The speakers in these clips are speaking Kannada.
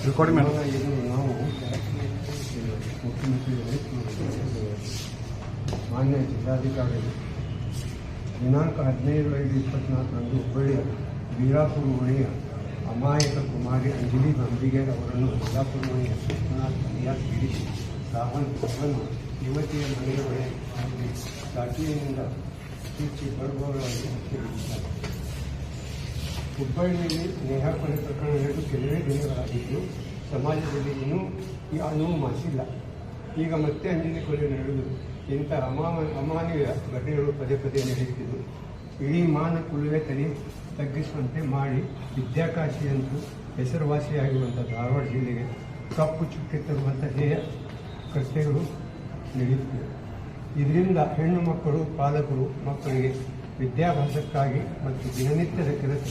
ರೆಕಾರ್ಡಿಂಗ್ ಇದು ನಾವು ಮುಖ್ಯಮಂತ್ರಿಗಳು ಮಾನ್ಯ ಜಿಲ್ಲಾಧಿಕಾರಿಗಳು ದಿನಾಂಕ 15/5/24 ಹುಬ್ಬಳ್ಳಿಯ ಬೀರಾಪುರ ಓಣಿಯ ಅಮಾಯಕ ಕುಮಾರಿ ಅಂಜಲಿ ಬಂಬಿಗೇರ್ ಅವರನ್ನು ಬೀರಾಪುರ ಓಣಿಯ ವಿಶ್ವನಾಥ್ ಅಲಿಯಾಸ್ ಗಿರೀಶ್ ಸಾವಂತ್ ಅವರನ್ನು ಯುವತಿಯ ಮನೆಯ ಬಳಿ ಲಾಠಿಯಿಂದ ಚುಚ್ಚಿ ಬಡಬಡವಾಗಿ ಹತ್ಯೆಗೈದಿದ್ದಾರೆ. ಹುಬ್ಬಳ್ಳಿಯಲ್ಲಿ ನೇಹಾಪಣೆ ಪ್ರಕರಣ ನಡೆದು ಕೆಲವೇ ದಿನಗಳಾಗಿದ್ದು ಸಮಾಜದಲ್ಲಿ ಇನ್ನೂ ಈ ಅನುವು ಮಾಸಿಲ್ಲ. ಈಗ ಮತ್ತೆ ಅಂಜಲಿ ಕೊಲೆ ನಡೆದು ಇಂಥ ಅಮಾನವೀಯ ಘಟನೆಗಳು ಪದೇ ಪದೇ ನಡೆಯುತ್ತಿದ್ದು ಇಡೀ ಮಾನಕುಲವೇ ತಗ್ಗಿಸುವಂತೆ ಮಾಡಿ ವಿದ್ಯಾಕಾಶಿಯಂತೂ ಹೆಸರುವಾಸಿಯಾಗಿರುವಂಥ ಧಾರವಾಡ ಜಿಲ್ಲೆಗೆ ಕಪ್ಪು ಚುಕ್ಕೆ ತರುವಂಥ ಹೇಯ ಕೃತ್ಯಗಳು ನಡೆಯುತ್ತಿವೆ. ಇದರಿಂದ ಹೆಣ್ಣು ಮಕ್ಕಳು ಪಾಲಕರು ಮಕ್ಕಳಿಗೆ ವಿದ್ಯಾಭ್ಯಾಸಕ್ಕಾಗಿ ಮತ್ತು ದಿನನಿತ್ಯದ ಕೆಲಸ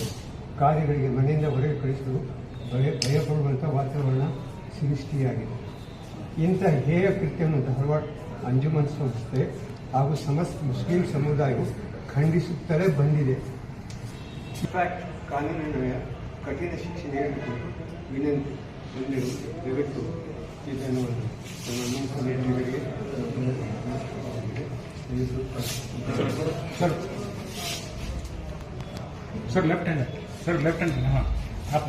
ಕಾರ್ಯಗಳಿಗೆ ಮನೆಯಿಂದ ಹೊರಗೆ ಕಳಿಸಲು ಭಯಪಡುವಂಥ ವಾತಾವರಣ ಸೃಷ್ಟಿಯಾಗಿದೆ. ಇಂಥ ಹೇಯ ಕೃತ್ಯವನ್ನು ಧಾರವಾಡ ಅಂಜುಮನ್ ಸಂಸ್ಥೆ ಹಾಗೂ ಸಮಸ್ತ ಮುಸ್ಲಿಂ ಸಮುದಾಯವು ಖಂಡಿಸುತ್ತಲೇ ಬಂದಿದೆ. ಇನ್ಫ್ಯಾಕ್ಟ್ ಕಾನೂನಿನ ಕಠಿಣ ಶಿಕ್ಷೆ ನೀಡಬೇಕು ವಿನಂತಿ ಮುಂದಿರು ದಯವಿಟ್ಟು ಇದನ್ನು ಮುಖ್ಯಮಂತ್ರಿಗಳಿಗೆ सर लेफ्ट हैंड हाँ आप